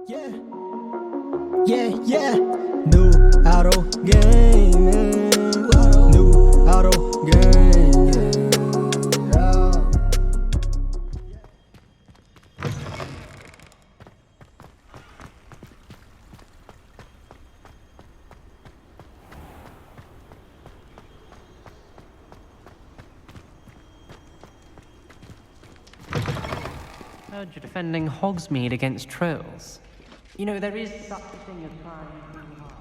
Yeah, yeah, yeah. New auto gaming. New auto gaming. Yeah. Heard you're defending Hogsmeade against trolls. You know, there is such a thing as trying too hard.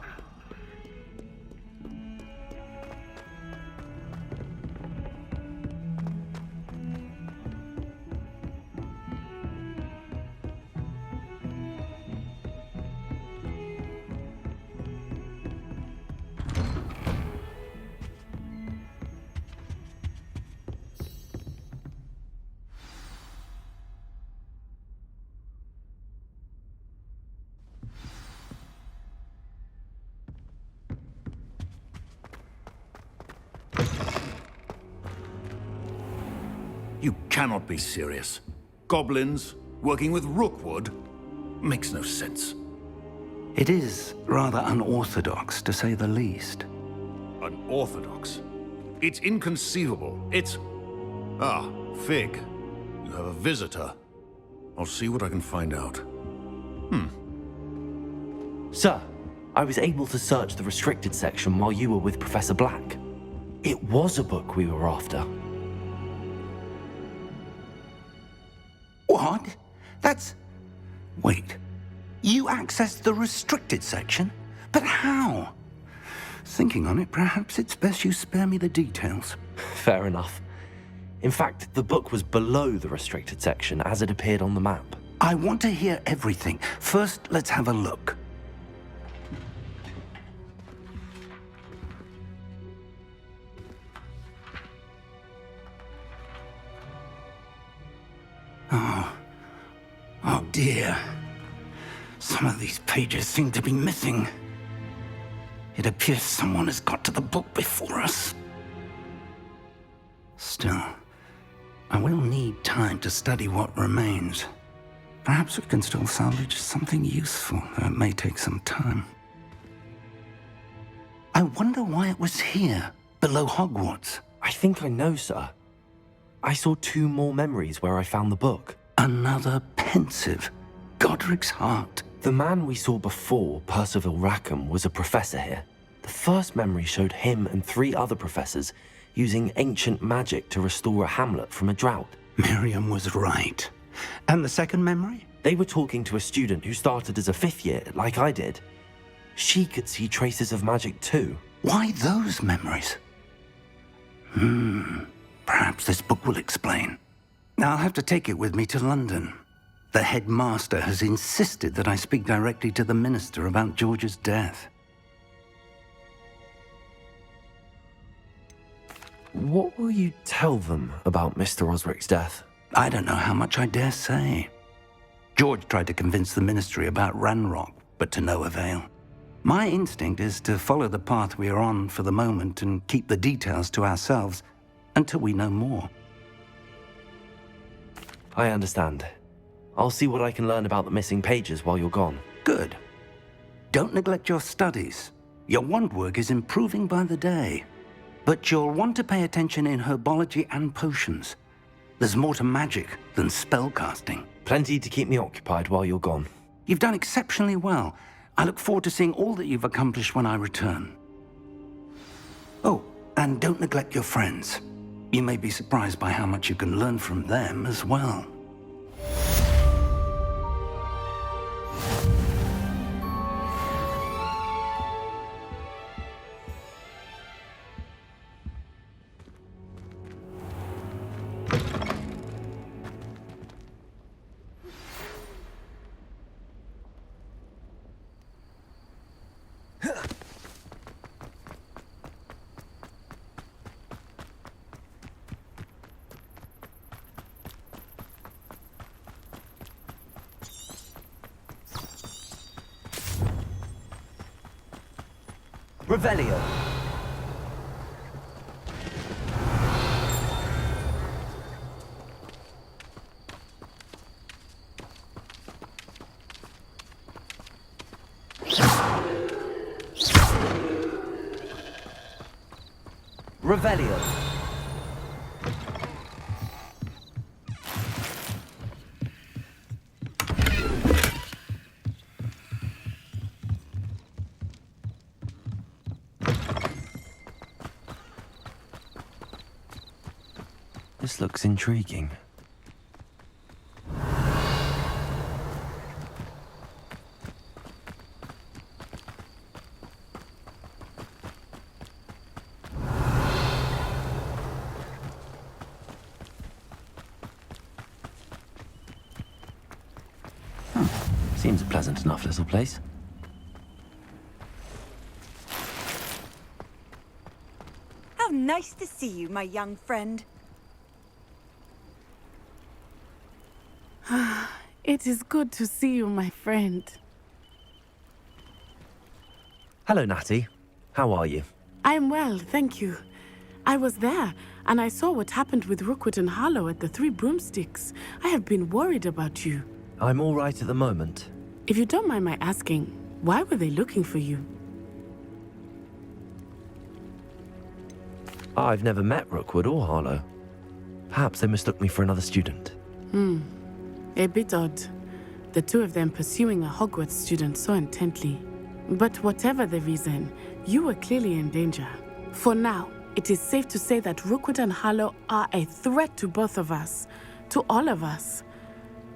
You cannot be serious. Goblins working with Rookwood makes no sense. It is rather unorthodox, to say the least. Unorthodox? It's inconceivable. It's... Ah, Fig. You have a visitor. I'll see what I can find out. Sir, I was able to search the restricted section while you were with Professor Black. It was a book we were after. What? That's... Wait. You accessed the restricted section? But how? Thinking on it, perhaps it's best you spare me the details. Fair enough. In fact, the book was below the restricted section as it appeared on the map. I want to hear everything. First, let's have a look. Oh dear. Some of these pages seem to be missing. It appears someone has got to the book before us. Still, I will need time to study what remains. Perhaps we can still salvage something useful, though it may take some time. I wonder why it was here, below Hogwarts. I think I know, sir. I saw 2 more memories where I found the book. Another pensive. Godric's heart. The man we saw before, Percival Rackham, was a professor here. The first memory showed him and 3 other professors using ancient magic to restore a hamlet from a drought. Miriam was right. And the second memory? They were talking to a student who started as a 5th year, like I did. She could see traces of magic too. Why those memories? Perhaps this book will explain. Now I'll have to take it with me to London. The headmaster has insisted that I speak directly to the minister about George's death. What will you tell them about Mr. Osric's death? I don't know how much I dare say. George tried to convince the ministry about Ranrock, but to no avail. My instinct is to follow the path we are on for the moment and keep the details to ourselves until we know more. I understand. I'll see what I can learn about the missing pages while you're gone. Good. Don't neglect your studies. Your wand work is improving by the day. But you'll want to pay attention in herbology and potions. There's more to magic than spellcasting. Plenty to keep me occupied while you're gone. You've done exceptionally well. I look forward to seeing all that you've accomplished when I return. Oh, and don't neglect your friends. You may be surprised by how much you can learn from them as well. Revelio. Revelio. This looks intriguing. Seems a pleasant enough little place. How nice to see you, my young friend. It is good to see you, my friend. Hello, Natty. How are you? I am well, thank you. I was there, and I saw what happened with Rookwood and Harlow at the Three Broomsticks. I have been worried about you. I'm all right at the moment. If you don't mind my asking, why were they looking for you? I've never met Rookwood or Harlow. Perhaps they mistook me for another student. A bit odd. The two of them pursuing a Hogwarts student so intently. But whatever the reason, you were clearly in danger. For now, it is safe to say that Rookwood and Harlow are a threat to both of us, to all of us.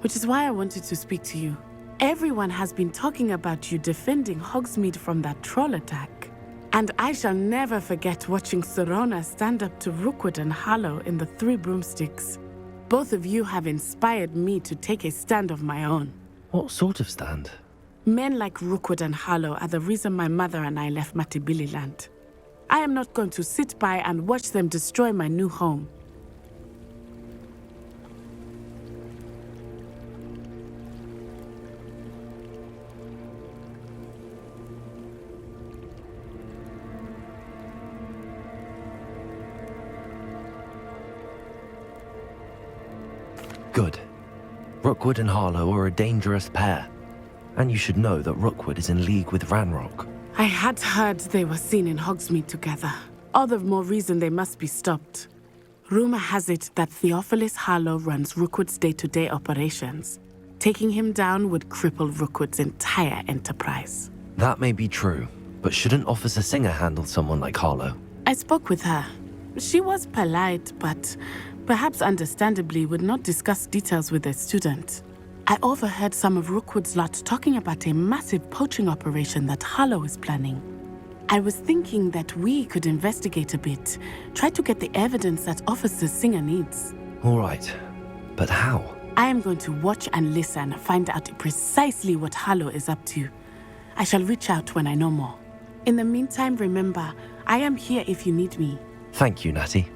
Which is why I wanted to speak to you. Everyone has been talking about you defending Hogsmeade from that troll attack. And I shall never forget watching Serona stand up to Rookwood and Harlow in the Three Broomsticks. Both of you have inspired me to take a stand of my own. What sort of stand? Men like Rookwood and Harlow are the reason my mother and I left Matibili land. I am not going to sit by and watch them destroy my new home. Good. Rookwood and Harlow are a dangerous pair. And you should know that Rookwood is in league with Ranrock. I had heard they were seen in Hogsmeade together. All the more reason they must be stopped. Rumor has it that Theophilus Harlow runs Rookwood's day-to-day operations. Taking him down would cripple Rookwood's entire enterprise. That may be true, but shouldn't Officer Singer handle someone like Harlow? I spoke with her. She was polite, but perhaps understandably would not discuss details with a student. I overheard some of Rookwood's lot talking about a massive poaching operation that Harlow is planning. I was thinking that we could investigate a bit, try to get the evidence that Officer Singer needs. All right, but how? I am going to watch and listen, find out precisely what Harlow is up to. I shall reach out when I know more. In the meantime, remember, I am here if you need me. Thank you, Natty.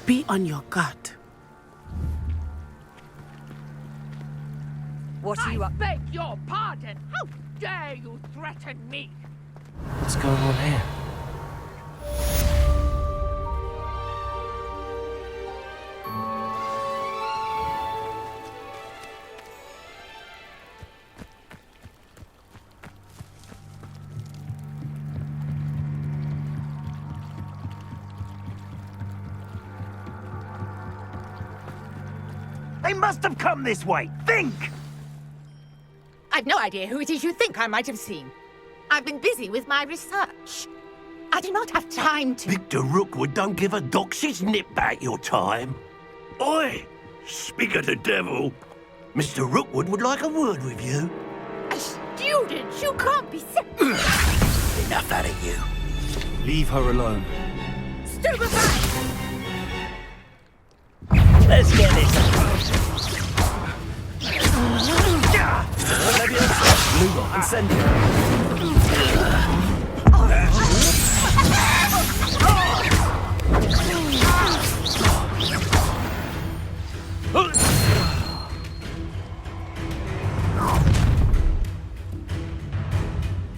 Be on your guard. What are you I up? beg your pardon! How dare you threaten me? What's going on here? They must have come this way. Think! I've no idea who it is you think I might have seen. I've been busy with my research. I do not have time to... Victor Rookwood don't give a doxy's nip back your time. Oi! Speak of the devil. Mr. Rookwood would like a word with you. A student? You can't be sick. Enough out of you. Leave her alone. Stupefy! Let's get this. Luma, incendio.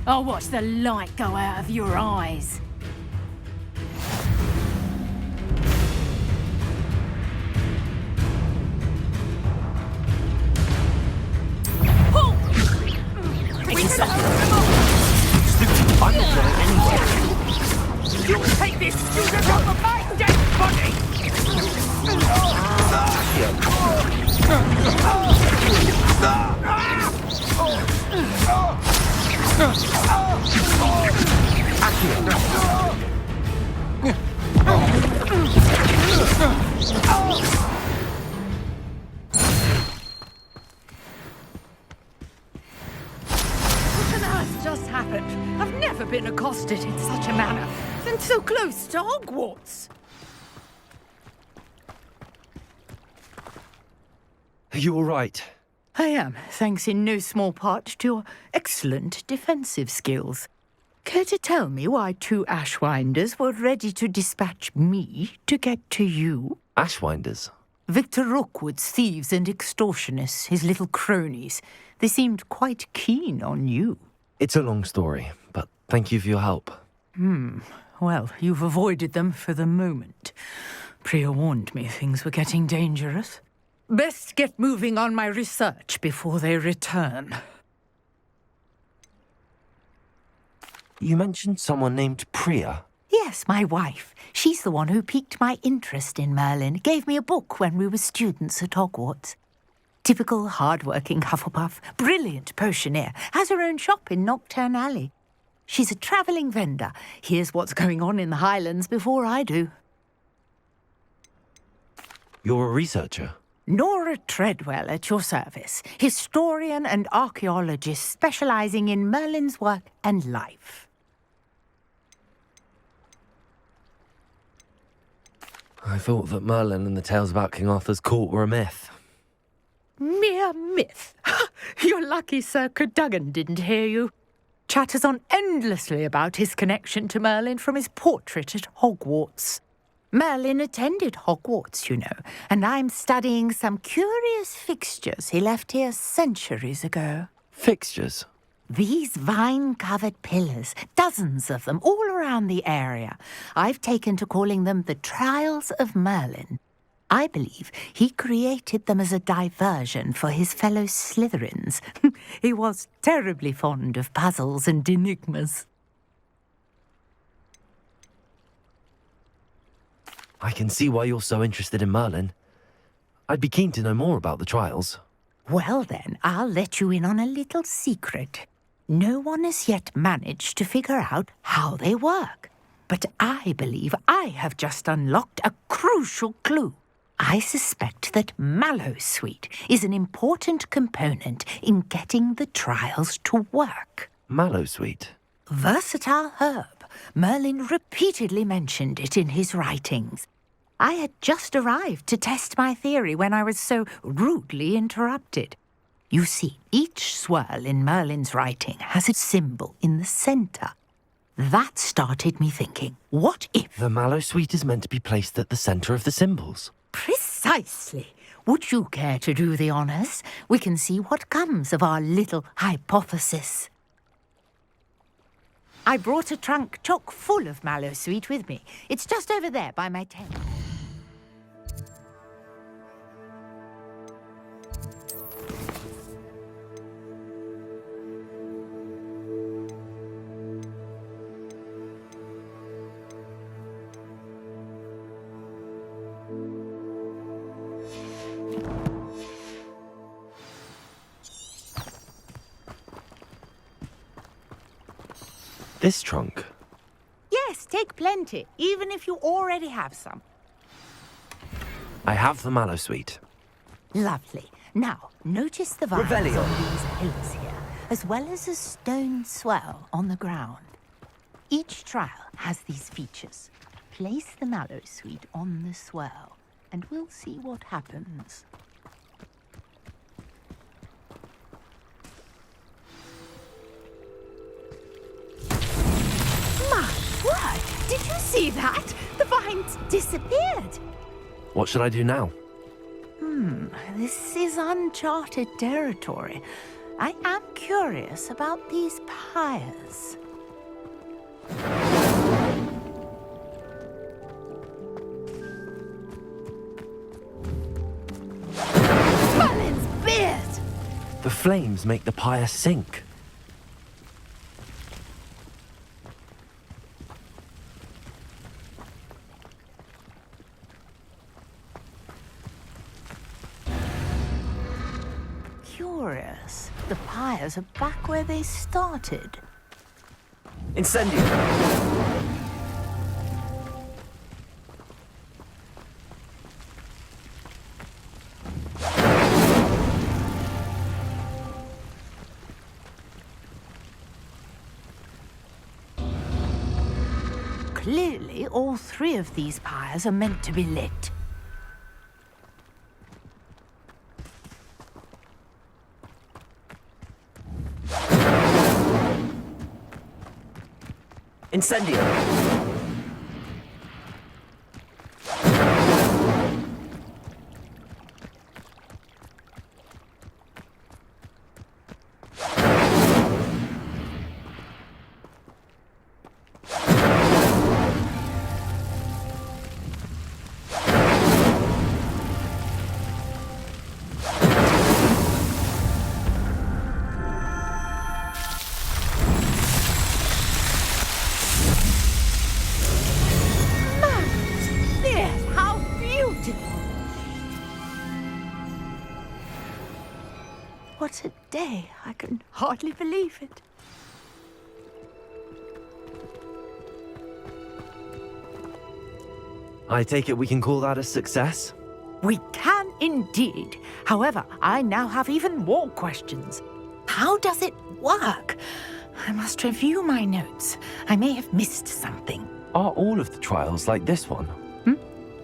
I'll watch the light go out of your eyes. I'm not going anywhere. You'll take this student off of my dead body! What on earth just happened? I've never been accosted in such a manner, and so close to Hogwarts. Are you all right? I am, thanks in no small part to your excellent defensive skills. Care to tell me why 2 Ashwinders were ready to dispatch me to get to you? Ashwinders? Victor Rookwood's thieves and extortionists, his little cronies. They seemed quite keen on you. It's a long story, but thank you for your help. Well, you've avoided them for the moment. Priya warned me things were getting dangerous. Best get moving on my research before they return. You mentioned someone named Priya. Yes, my wife. She's the one who piqued my interest in Merlin. Gave me a book when we were students at Hogwarts. Typical hard-working Hufflepuff, brilliant potioneer, has her own shop in Knockturn Alley. She's a travelling vendor. Hears what's going on in the Highlands before I do. You're a researcher? Nora Treadwell at your service, historian and archaeologist specialising in Merlin's work and life. I thought that Merlin and the tales about King Arthur's court were a myth. Mere myth. You're lucky Sir Cadogan didn't hear you. Chatters on endlessly about his connection to Merlin from his portrait at Hogwarts. Merlin attended Hogwarts, you know, and I'm studying some curious fixtures he left here centuries ago. Fixtures? These vine-covered pillars, dozens of them, all around the area. I've taken to calling them the Trials of Merlin. I believe he created them as a diversion for his fellow Slytherins. He was terribly fond of puzzles and enigmas. I can see why you're so interested in Merlin. I'd be keen to know more about the trials. Well then, I'll let you in on a little secret. No one has yet managed to figure out how they work. But I believe I have just unlocked a crucial clue. I suspect that Mallowsweet is an important component in getting the trials to work. Mallowsweet? Versatile herb. Merlin repeatedly mentioned it in his writings. I had just arrived to test my theory when I was so rudely interrupted. You see, each swirl in Merlin's writing has a symbol in the centre. That started me thinking, what if... The Mallowsweet is meant to be placed at the centre of the symbols. Precisely. Would you care to do the honours? We can see what comes of our little hypothesis. I brought a trunk chock full of Mallowsweet with me. It's just over there by my tent. This trunk? Yes, take plenty, even if you already have some. I have the Mallowsweet. Lovely. Now, notice the vines on these pillars here, as well as a stone swell on the ground. Each trial has these features. Place the Mallowsweet on the swell, and we'll see what happens. My word! Did you see that? The vines disappeared. What should I do now? This is uncharted territory. I am curious about these pyres. Merlin's beard! The flames make the pyre sink. curious. The pyres are back where they started. Incendio! Clearly, all three of these pyres are meant to be lit. Incendio! What a day. I can hardly believe it. I take it we can call that a success? We can indeed. However, I now have even more questions. How does it work? I must review my notes. I may have missed something. Are all of the trials like this one?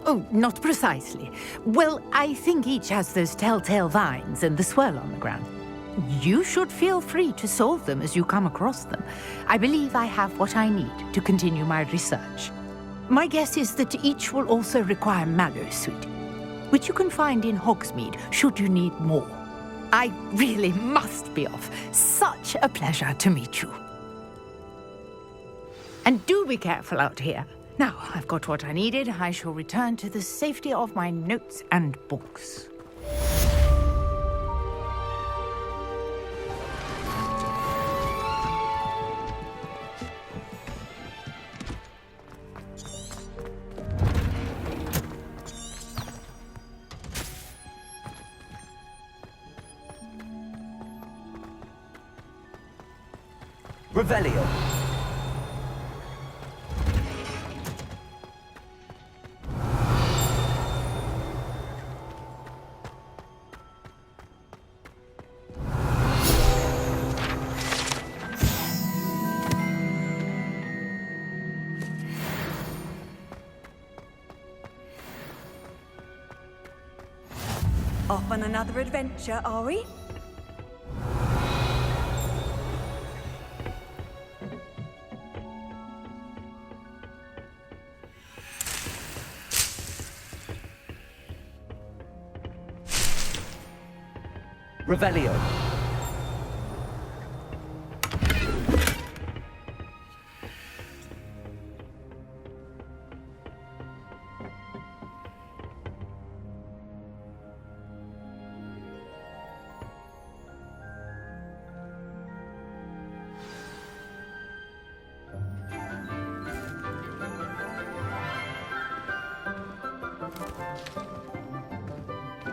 Oh, not precisely. Well, I think each has those telltale vines and the swirl on the ground. You should feel free to solve them as you come across them. I believe I have what I need to continue my research. My guess is that each will also require Mallow Sweet, which you can find in Hogsmeade should you need more. I really must be off. Such a pleasure to meet you. And do be careful out here. Now, I've got what I needed. I shall return to the safety of my notes and books. Revelio. Off on another adventure, are we? Revelio.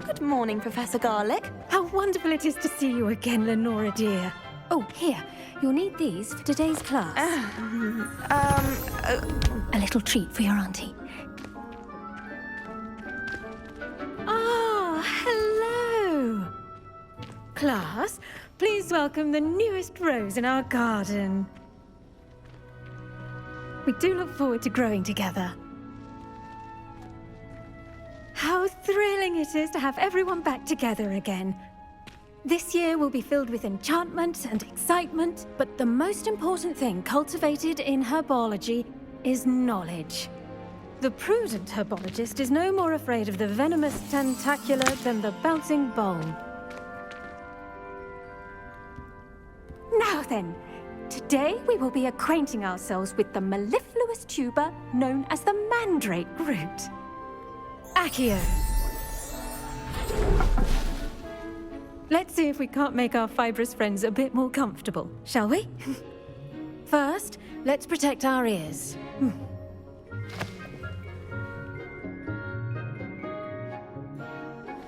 Good morning, Professor Garlick. How wonderful it is to see you again, Lenora dear. Oh, here. You'll need these for today's class. A little treat for your auntie. Ah, hello. Class, please welcome the newest rose in our garden. We do look forward to growing together. How thrilling it is to have everyone back together again. This year will be filled with enchantment and excitement, but the most important thing cultivated in herbology is knowledge. The prudent herbologist is no more afraid of the venomous tentacula than the bouncing bulb. Now then, today we will be acquainting ourselves with the mellifluous tuber known as the mandrake root. Accio. Let's see if we can't make our fibrous friends a bit more comfortable, shall we? First, let's protect our ears.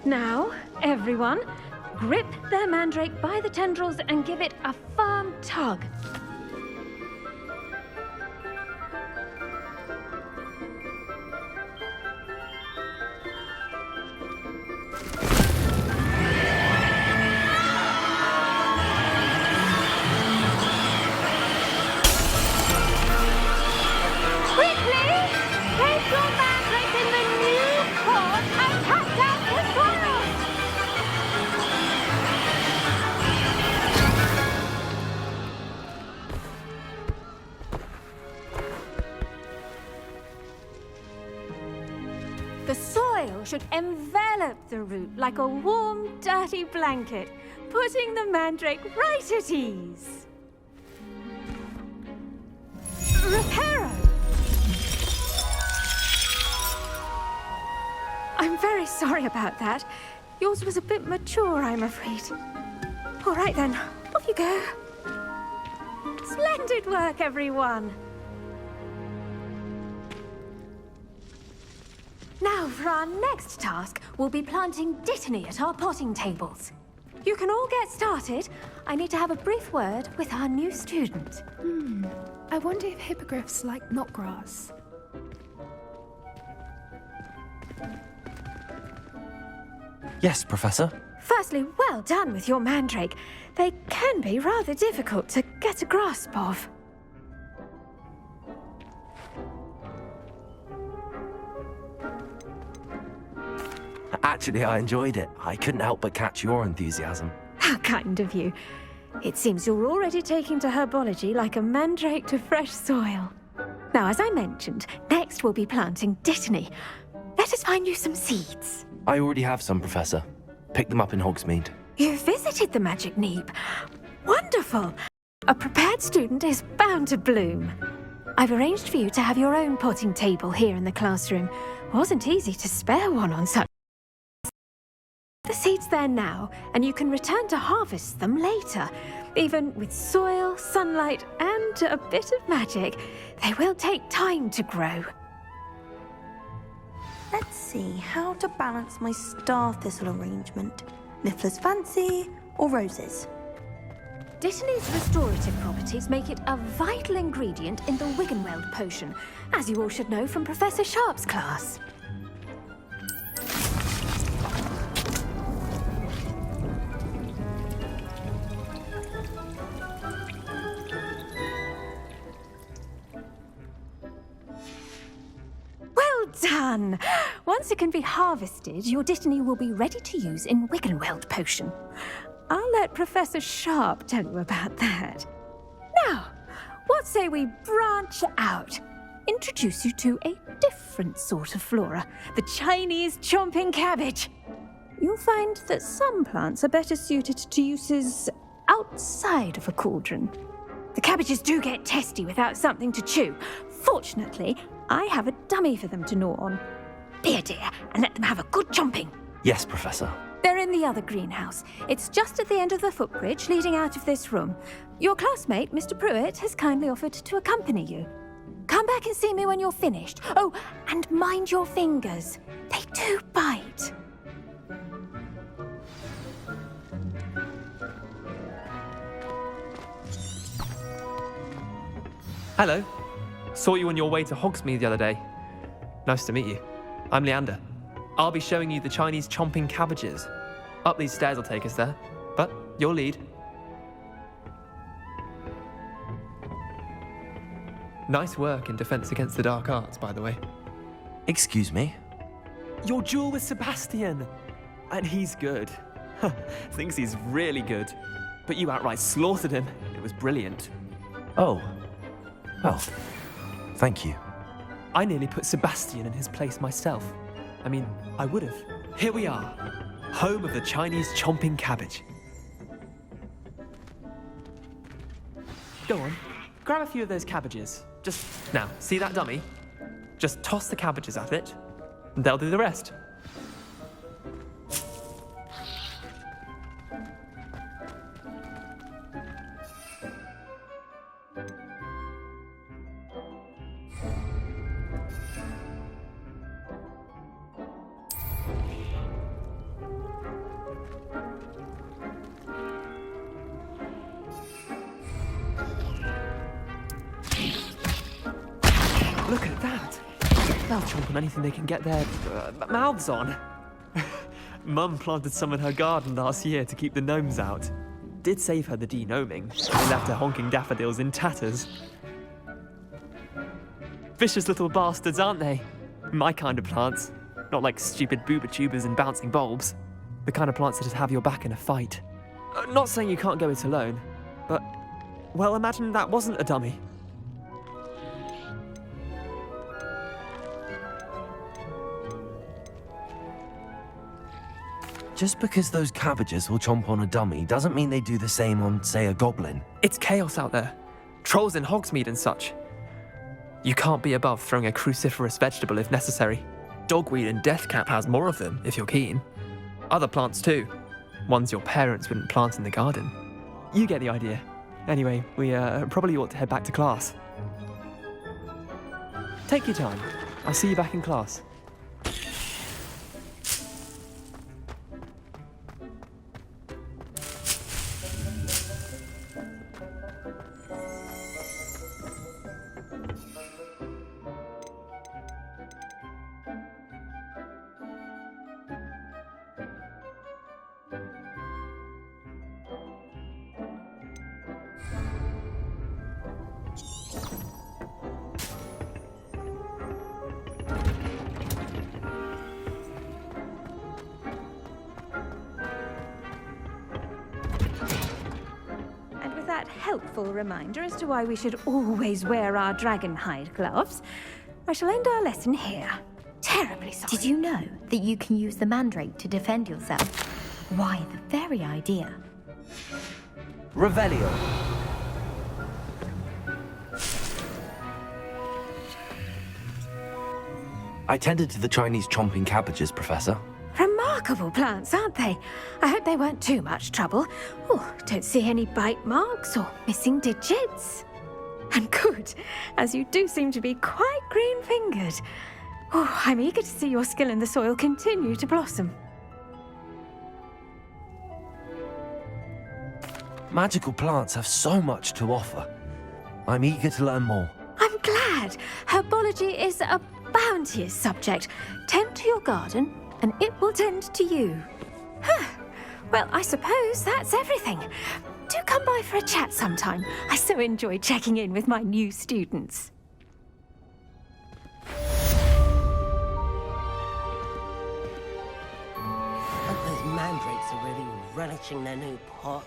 Now, everyone, grip their mandrake by the tendrils and give it a firm tug. The soil should envelop the root like a warm, dirty blanket, putting the mandrake right at ease. Reparo! I'm very sorry about that. Yours was a bit mature, I'm afraid. All right then, off you go. Splendid work, everyone. Now, for our next task, we'll be planting dittany at our potting tables. You can all get started. I need to have a brief word with our new student. I wonder if hippogriffs like knotgrass. Yes, Professor. Firstly, well done with your mandrake. They can be rather difficult to get a grasp of. Actually, I enjoyed it. I couldn't help but catch your enthusiasm. How kind of you. It seems you're already taking to herbology like a mandrake to fresh soil. Now, as I mentioned, next we'll be planting dittany. Let us find you some seeds. I already have some, Professor. Picked them up in Hogsmeade. You visited the Magic Neep. Wonderful! A prepared student is bound to bloom. I've arranged for you to have your own potting table here in the classroom. Wasn't easy to spare one on such. The seeds there now, and you can return to harvest them later. Even with soil, sunlight, and a bit of magic, they will take time to grow. Let's see how to balance my star thistle arrangement. Niffler's fancy or roses? Dittany's restorative properties make it a vital ingredient in the Wiggenweld potion, as you all should know from Professor Sharp's class. Well done! Once it can be harvested, your dittany will be ready to use in Wiggenweld potion. I'll let Professor Sharp tell you about that. Now, what say we branch out? Introduce you to a different sort of flora, the Chinese chomping cabbage. You'll find that some plants are better suited to uses outside of a cauldron. The cabbages do get testy without something to chew. Fortunately, I have a dummy for them to gnaw on. Be a dear and let them have a good chomping. Yes, Professor. They're in the other greenhouse. It's just at the end of the footbridge leading out of this room. Your classmate, Mr. Pruitt, has kindly offered to accompany you. Come back and see me when you're finished. Oh, and mind your fingers. They do bite. Hello. Saw you on your way to Hogsmeade the other day. Nice to meet you. I'm Leander. I'll be showing you the Chinese chomping cabbages. Up these stairs will take us there, but your lead. Nice work in Defense Against the Dark Arts, by the way. Excuse me? Your duel with Sebastian! And he's good. Thinks he's really good. But you outright slaughtered him. It was brilliant. Oh. Well, thank you. I nearly put Sebastian in his place myself. I mean, I would have. Here we are, home of the Chinese chomping cabbage. Go on, grab a few of those cabbages. Just, now, see that dummy? Just toss the cabbages at it, and they'll do the rest. They'll chomp on anything they can get their mouths on. Mum planted some in her garden last year to keep the gnomes out. Did save her the denoming. They left her honking daffodils in tatters. Vicious little bastards, aren't they? My kind of plants. Not like stupid booba tubers and bouncing bulbs. The kind of plants that just have your back in a fight. Not saying you can't go it alone, but, well, imagine that wasn't a dummy. Just because those cabbages will chomp on a dummy doesn't mean they do the same on, say, a goblin. It's chaos out there. Trolls in Hogsmeade and such. You can't be above throwing a cruciferous vegetable if necessary. Dogweed and deathcap has more of them, if you're keen. Other plants too. Ones your parents wouldn't plant in the garden. You get the idea. Anyway, we probably ought to head back to class. Take your time. I'll see you back in class. Helpful reminder as to why we should always wear our dragon hide gloves. I shall end our lesson here. Terribly sorry. Did you know that you can use the mandrake to defend yourself? Why, the very idea. Revelio. I tended to the Chinese chomping cabbages, Professor. Remarkable plants, aren't they? I hope they weren't too much trouble. Oh, don't see any bite marks or missing digits. And good, as you do seem to be quite green-fingered. Oh, I'm eager to see your skill in the soil continue to blossom. Magical plants have so much to offer. I'm eager to learn more. I'm glad. Herbology is a bounteous subject. Tend to your garden, and it will tend to you. Huh. Well, I suppose that's everything. Do come by for a chat sometime. I so enjoy checking in with my new students. Those mandrakes are really relishing their new pots.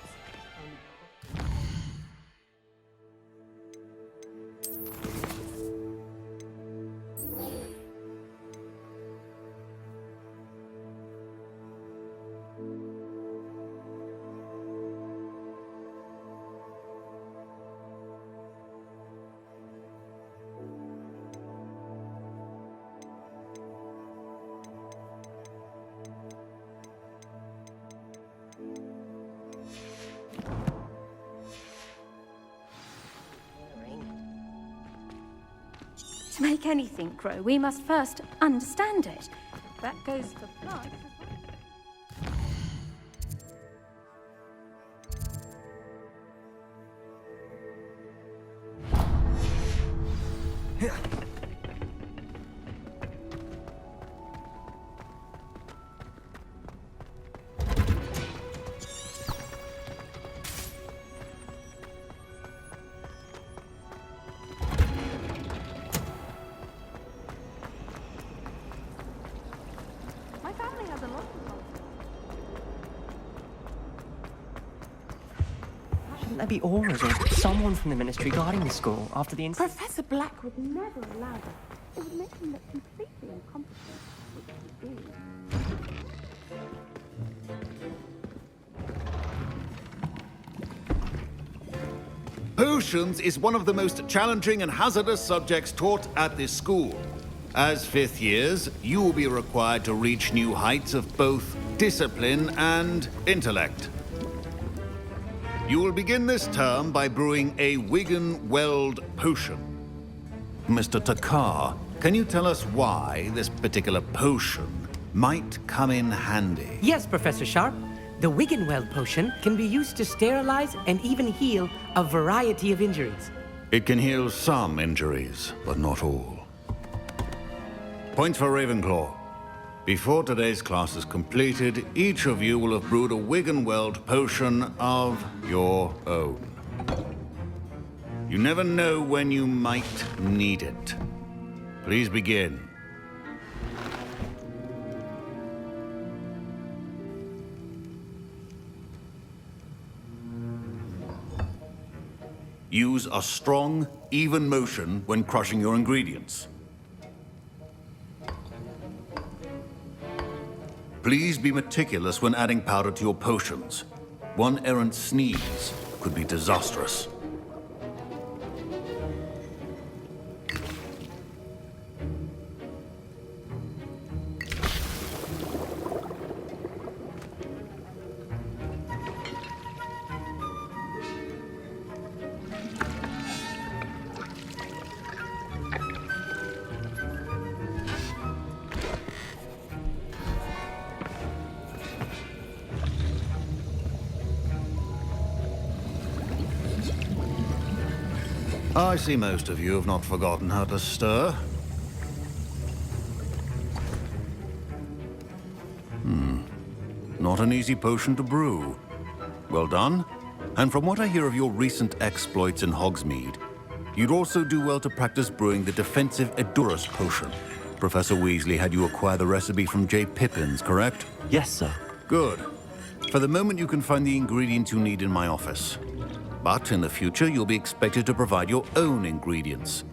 To make anything grow, we must first understand it. That goes for plants as well. Shouldn't there be auras or someone from the ministry guarding the school after the incident? Professor Black would never allow this. It would make him look completely incompetent, which he is. Potions is one of the most challenging and hazardous subjects taught at this school. As fifth years, you will be required to reach new heights of both discipline and intellect. You will begin this term by brewing a Wigan-Weld potion. Mr. Takar, can you tell us why this particular potion might come in handy? Yes, Professor Sharp. The Wigan-Weld potion can be used to sterilize and even heal a variety of injuries. It can heal some injuries, but not all. Points for Ravenclaw. Before today's class is completed, each of you will have brewed a Wiggenweld potion of your own. You never know when you might need it. Please begin. Use a strong, even motion when crushing your ingredients. Please be meticulous when adding powder to your potions. One errant sneeze could be disastrous. I see most of you have not forgotten how to stir. Not an easy potion to brew. Well done. And from what I hear of your recent exploits in Hogsmeade, you'd also do well to practice brewing the defensive Edurus potion. Professor Weasley had you acquire the recipe from J. Pippin's, correct? Yes, sir. Good. For the moment, you can find the ingredients you need in my office. But in the future, you'll be expected to provide your own ingredients.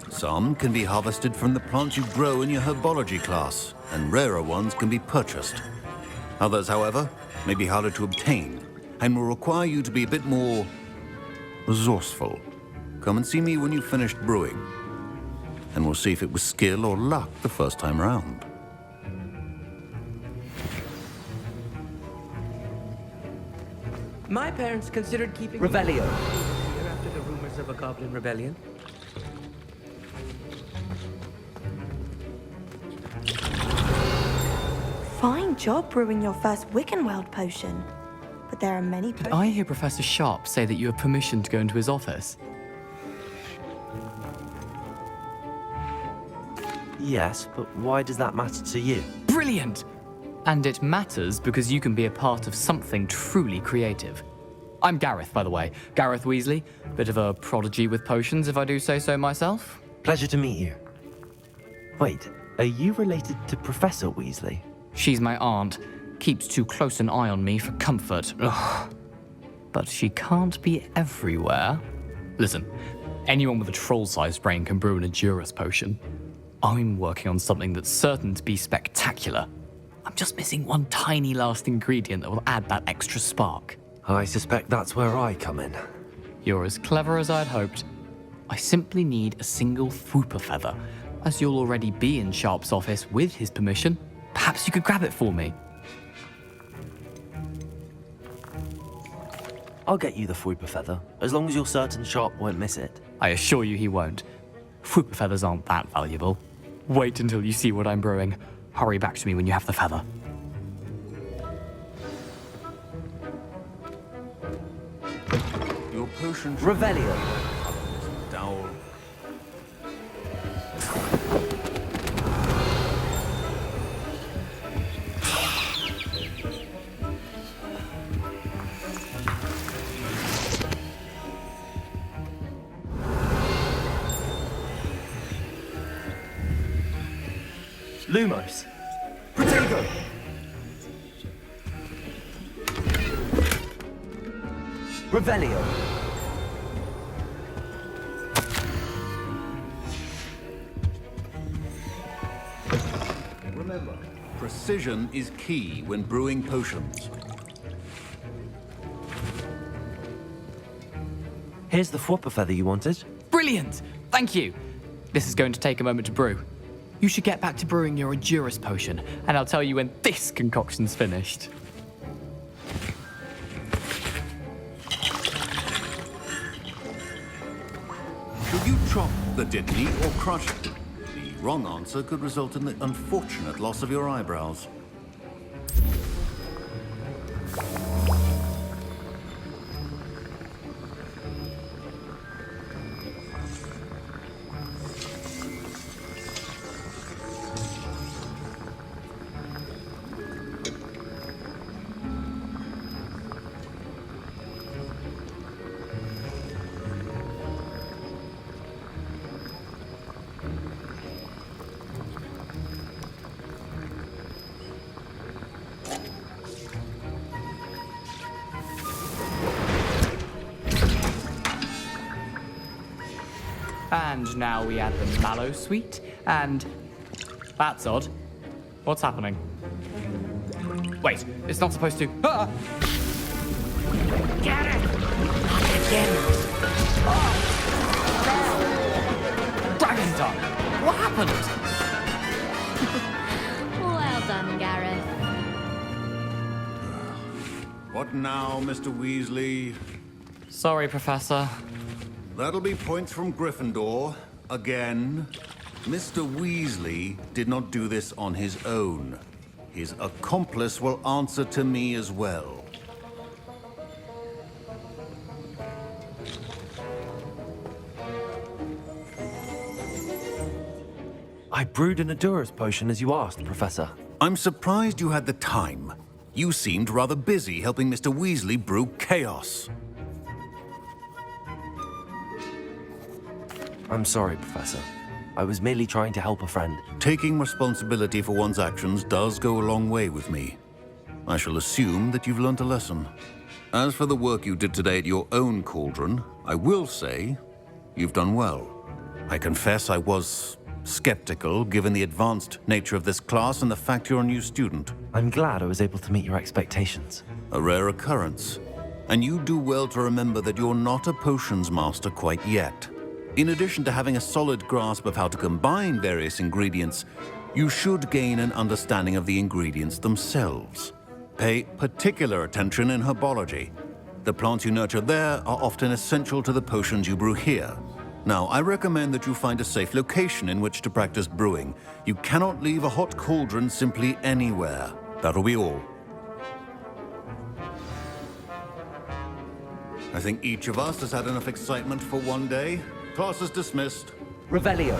Some can be harvested from the plants you grow in your herbology class, and rarer ones can be purchased. Others, however, may be harder to obtain, and will require you to be a bit more resourceful. Come and see me when you've finished brewing, and we'll see if it was skill or luck the first time round. My parents considered keeping Revelio after the rumors of a goblin rebellion. Fine job brewing your first Wiggenweld potion. But there are many Did I hear Professor Sharp say that you have permission to go into his office? Yes, but why does that matter to you? Brilliant! And it matters because you can be a part of something truly creative. I'm Gareth, by the way. Gareth Weasley. Bit of a prodigy with potions, if I do say so myself. Pleasure to meet you. Wait, are you related to Professor Weasley? She's my aunt. Keeps too close an eye on me for comfort. Ugh. But she can't be everywhere. Listen, anyone with a troll-sized brain can brew an Edurus potion. I'm working on something that's certain to be spectacular. I'm just missing one tiny last ingredient that will add that extra spark. I suspect that's where I come in. You're as clever as I'd hoped. I simply need a single Fwooper feather. As you'll already be in Sharp's office with his permission, perhaps you could grab it for me. I'll get you the Fwooper feather, as long as you're certain Sharp won't miss it. I assure you he won't. Fwooper feathers aren't that valuable. Wait until you see what I'm brewing. Hurry back to me when you have the feather. Your potion... Revelio. Dowel. Lumos. Protego. Revelio. Remember, precision is key when brewing potions. Here's the Fwooper feather you wanted. Brilliant! Thank you! This is going to take a moment to brew. You should get back to brewing your Edurus potion, and I'll tell you when this concoction's finished. Should you chop the Dittany or crush it? The wrong answer could result in the unfortunate loss of your eyebrows. And now we add the mallow sweet, and... That's odd. What's happening? Wait, it's not supposed to... Ah! Get it! Not again! Dragon's tongue! What happened? Well done, Gareth. What now, Mr. Weasley? Sorry, Professor. That'll be points from Gryffindor. Again. Mr. Weasley did not do this on his own. His accomplice will answer to me as well. I brewed an Adura's potion as you asked, Professor. I'm surprised you had the time. You seemed rather busy helping Mr. Weasley brew chaos. I'm sorry, Professor. I was merely trying to help a friend. Taking responsibility for one's actions does go a long way with me. I shall assume that you've learnt a lesson. As for the work you did today at your own cauldron, I will say you've done well. I confess I was skeptical, given the advanced nature of this class and the fact you're a new student. I'm glad I was able to meet your expectations. A rare occurrence. And you do well to remember that you're not a potions master quite yet. In addition to having a solid grasp of how to combine various ingredients, you should gain an understanding of the ingredients themselves. Pay particular attention in herbology. The plants you nurture there are often essential to the potions you brew here. Now, I recommend that you find a safe location in which to practice brewing. You cannot leave a hot cauldron simply anywhere. That'll be all. I think each of us has had enough excitement for one day. Class is dismissed. Revelio.